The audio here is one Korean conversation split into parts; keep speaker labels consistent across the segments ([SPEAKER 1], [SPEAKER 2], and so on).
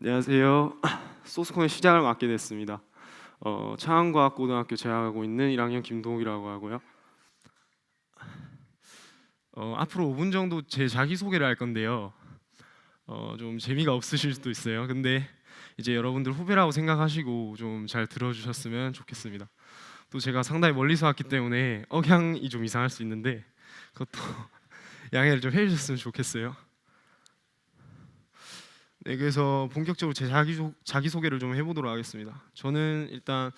[SPEAKER 1] 안녕하세요. 소스콘의 시작을 맡게 됐습니다. 창안과학고등학교 재학하고 있는 1학년 김동욱이라고 하고요. 앞으로 5분 정도 제 자기소개를 할 건데요. 좀 재미가 없으실 수도 있어요. 근데 이제 여러분들 후배라고 생각하시고 좀 잘 들어주셨으면 좋겠습니다. 또 제가 상당히 멀리서 왔기 때문에 억양이 좀 이상할 수 있는데 그것도 양해를 좀 해주셨으면 좋겠어요. 네, 그래서 본격적으로 제 자기소개를 좀 해보도록 하겠습니다. 저는 일단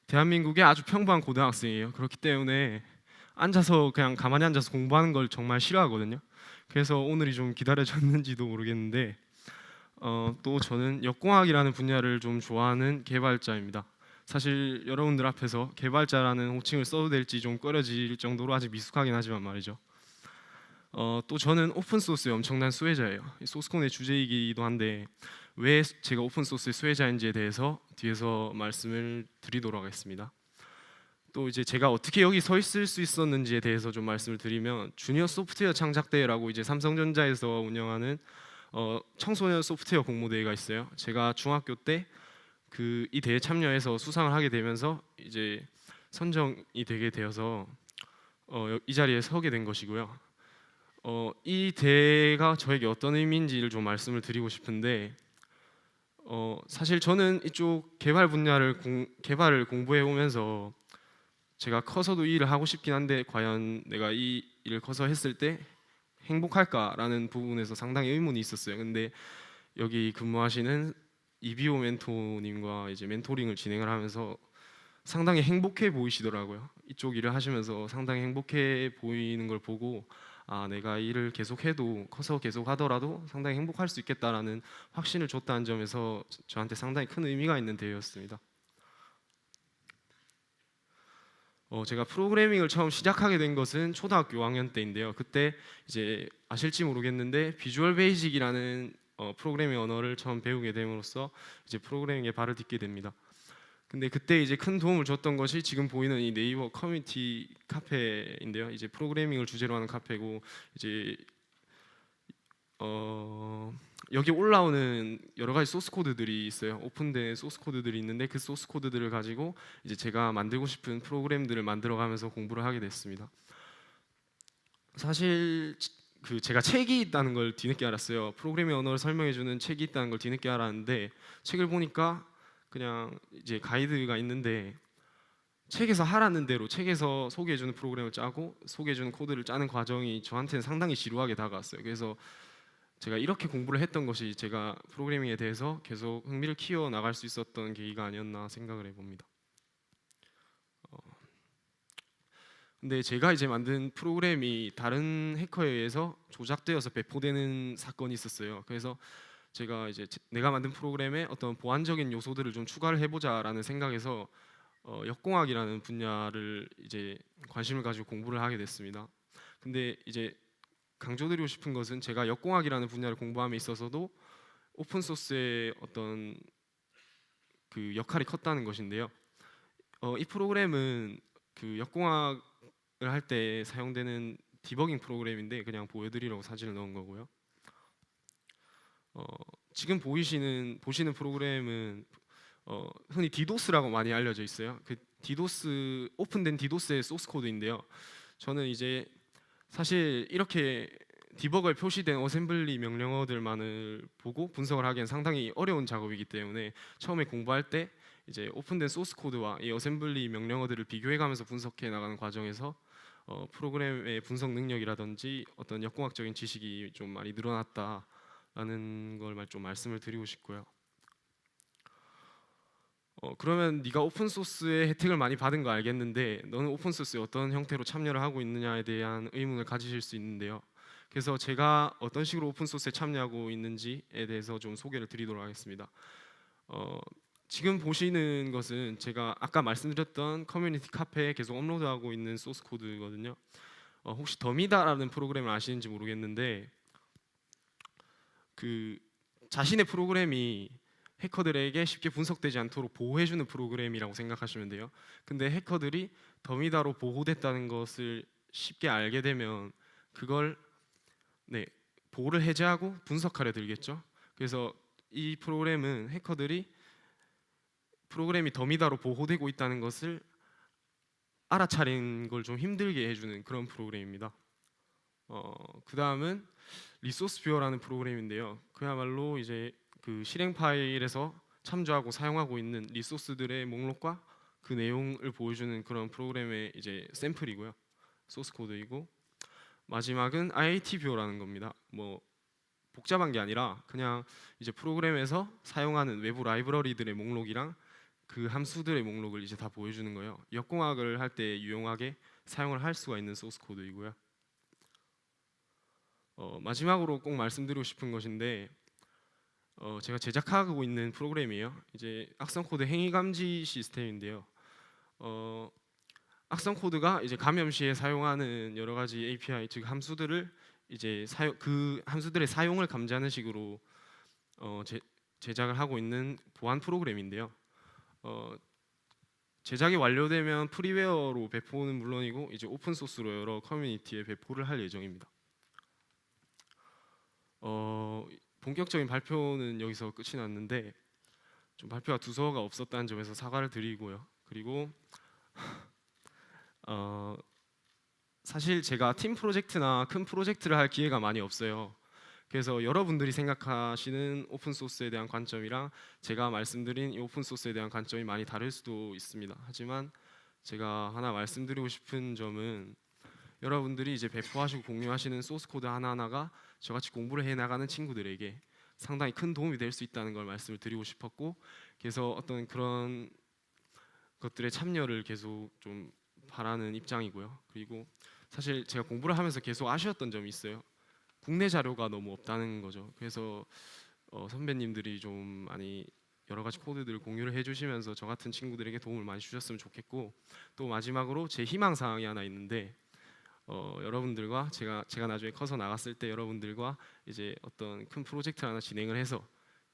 [SPEAKER 1] 대한민국의 아주 평범한 고등학생이에요. 그렇기 때문에 앉아서 그냥 가만히 앉아서 공부하는 걸 정말 싫어하거든요. 그래서 오늘이 좀 기다려졌는지도 모르겠는데 또 저는 역공학이라는 분야를 좀 좋아하는 개발자입니다. 사실 여러분들 앞에서 개발자라는 호칭을 써도 될지 좀 꺼려질 정도로 아직 미숙하긴 하지만 말이죠. 또 저는 오픈 소스의 엄청난 수혜자예요. 소스콘의 주제이기도 한데 왜 제가 오픈 소스의 수혜자인지에 대해서 뒤에서 말씀을 드리도록 하겠습니다. 또 이제 제가 어떻게 여기 서 있을 수 있었는지에 대해서 좀 말씀을 드리면 주니어 소프트웨어 창작 대회라고 이제 삼성전자에서 운영하는 청소년 소프트웨어 공모대회가 있어요. 제가 중학교 때 그 이 대회 참여해서 수상을 하게 되면서 이제 선정이 되게 되어서 이 자리에 서게 된 것이고요. 이 대회가 저에게 어떤 의미인지를 좀 말씀을 드리고 싶은데 사실 저는 이쪽 개발 분야를 개발을 공부해 오면서 제가 커서도 이 일을 하고 싶긴 한데 과연 내가 이 일을 커서 했을 때 행복할까라는 부분에서 상당히 의문이 있었어요. 근데 여기 근무하시는 이비오 멘토님과 이제 멘토링을 진행을 하면서 상당히 행복해 보이시더라고요. 이쪽 일을 하시면서 상당히 행복해 보이는 걸 보고 아, 내가 일을 계속해도 커서 계속 하더라도 상당히 행복할 수 있겠다라는 확신을 줬다는 점에서 저한테 상당히 큰 의미가 있는 대회였습니다. 제가 프로그래밍을 처음 시작하게 된 것은 초등학교 5학년 때인데요. 그때 이제 아실지 모르겠는데 비주얼 베이직이라는 프로그래밍 언어를 처음 배우게 됨으로써 이제 프로그래밍에 발을 딛게 됩니다. 근데 그때 이제 큰 도움을 줬던 것이 지금 보이는 이 네이버 커뮤니티 카페인데요. 이제 프로그래밍을 주제로 하는 카페고 이제 여기 올라오는 여러 가지 소스 코드들이 있어요. 오픈된 소스 코드들이 있는데 그 소스 코드들을 가지고 이제 제가 만들고 싶은 프로그램들을 만들어가면서 공부를 하게 됐습니다. 사실 그 제가 책이 있다는 걸 뒤늦게 알았어요. 프로그래밍 언어를 설명해주는 책이 있다는 걸 뒤늦게 알았는데 책을 보니까 그냥 이제 가이드가 있는데 책에서 하라는 대로 책에서 소개해주는 프로그램을 짜고 소개해주는 코드를 짜는 과정이 저한테는 상당히 지루하게 다가왔어요. 그래서 제가 이렇게 공부를 했던 것이 제가 프로그래밍에 대해서 계속 흥미를 키워 나갈 수 있었던 계기가 아니었나 생각을 해봅니다. 근데 제가 이제 만든 프로그램이 다른 해커에 의해서 조작되어서 배포되는 사건이 있었어요. 그래서 제가 이제 내가 만든 프로그램에 어떤 보안적인 요소들을 좀 추가를 해보자라는 생각에서 역공학이라는 분야를 이제 관심을 가지고 공부를 하게 됐습니다. 근데 이제 강조드리고 싶은 것은 제가 역공학이라는 분야를 공부함에 있어서도 오픈 소스의 어떤 그 역할이 컸다는 것인데요. 이 프로그램은 그 역공학을 할 때 사용되는 디버깅 프로그램인데 그냥 보여드리려고 사진을 넣은 거고요. 어, 지금 보시는 프로그램은 흔히 디도스라고 많이 알려져 있어요. 그 디도스 오픈된 디도스의 소스 코드인데요. 저는 이제 사실 이렇게 디버거에 표시된 어셈블리 명령어들만을 보고 분석을 하기엔 상당히 어려운 작업이기 때문에 처음에 공부할 때 이제 오픈된 소스 코드와 이 어셈블리 명령어들을 비교해가면서 분석해 나가는 과정에서 프로그램의 분석 능력이라든지 어떤 역공학적인 지식이 좀 많이 늘어났다라는 걸 좀 말씀을 드리고 싶고요. 그러면 네가 오픈 소스의 혜택을 많이 받은 거 알겠는데 너는 오픈 소스에 어떤 형태로 참여를 하고 있느냐에 대한 의문을 가지실 수 있는데요. 그래서 제가 어떤 식으로 오픈 소스에 참여하고 있는지에 대해서 좀 소개를 드리도록 하겠습니다. 어, 지금 보시는 것은 제가 아까 말씀드렸던 커뮤니티 카페에 계속 업로드하고 있는 소스 코드거든요. 혹시 더미다라는 프로그램을 아시는지 모르겠는데 그 자신의 프로그램이 해커들에게 쉽게 분석되지 않도록 보호해주는 프로그램이라고 생각하시면 돼요. 근데 해커들이 더미다로 보호됐다는 것을 쉽게 알게 되면 그걸 보호를 해제하고 분석하려 들겠죠. 그래서 이 프로그램은 해커들이 프로그램이 더미다로 보호되고 있다는 것을 알아차리는 걸 좀 힘들게 해주는 그런 프로그램입니다. 그 다음은 리소스 뷰어라는 프로그램인데요. 그야말로 이제 그 실행 파일에서 참조하고 사용하고 있는 리소스들의 목록과 그 내용을 보여주는 그런 프로그램의 이제 샘플이고요. 소스 코드이고, 마지막은 IAT 뷰어라는 겁니다. 뭐 복잡한 게 아니라 그냥 이제 프로그램에서 사용하는 외부 라이브러리들의 목록이랑 그 함수들의 목록을 이제 다 보여주는 거예요. 역공학을 할 때 유용하게 사용을 할 수가 있는 소스 코드이고요. 마지막으로 꼭 말씀드리고 싶은 것인데, 제가 제작하고 있는 프로그램이에요. 이제 악성 코드 행위 감지 시스템인데요. 악성 코드가 이제 감염 시에 사용하는 여러 가지 API, 즉 함수들을 이제 그 함수들의 사용을 감지하는 식으로 제작을 하고 있는 보안 프로그램인데요. 제작이 완료되면 프리웨어로 배포는 물론이고 이제 오픈 소스로 여러 커뮤니티에 배포를 할 예정입니다. 본격적인 발표는 여기서 끝이 났는데 좀 발표가 두서가 없었다는 점에서 사과를 드리고요. 그리고 사실 제가 팀 프로젝트나 큰 프로젝트를 할 기회가 많이 없어요. 그래서 여러분들이 생각하시는 오픈 소스에 대한 관점이랑 제가 말씀드린 이 오픈 소스에 대한 관점이 많이 다를 수도 있습니다. 하지만 제가 하나 말씀드리고 싶은 점은 여러분들이 이제 배포하시고 공유하시는 소스 코드 하나하나가 저같이 공부를 해 나가는 친구들에게 상당히 큰 도움이 될 수 있다는 걸 말씀을 드리고 싶었고, 그래서 어떤 그런 것들의 참여를 계속 좀 바라는 입장이고요. 그리고 사실 제가 공부를 하면서 계속 아쉬웠던 점이 있어요. 국내 자료가 너무 없다는 거죠. 그래서 선배님들이 좀 많이 여러 가지 코드들을 공유를 해주시면서 저 같은 친구들에게 도움을 많이 주셨으면 좋겠고, 또 마지막으로 제 희망 사항이 하나 있는데, 여러분들과 제가 나중에 커서 나갔을 때 여러분들과 이제 어떤 큰 프로젝트 하나 진행을 해서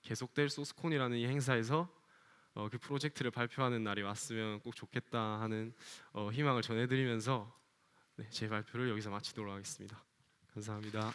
[SPEAKER 1] 계속될 소스콘이라는 이 행사에서 그 프로젝트를 발표하는 날이 왔으면 꼭 좋겠다 하는 희망을 전해드리면서 네, 제 발표를 여기서 마치도록 하겠습니다. 감사합니다.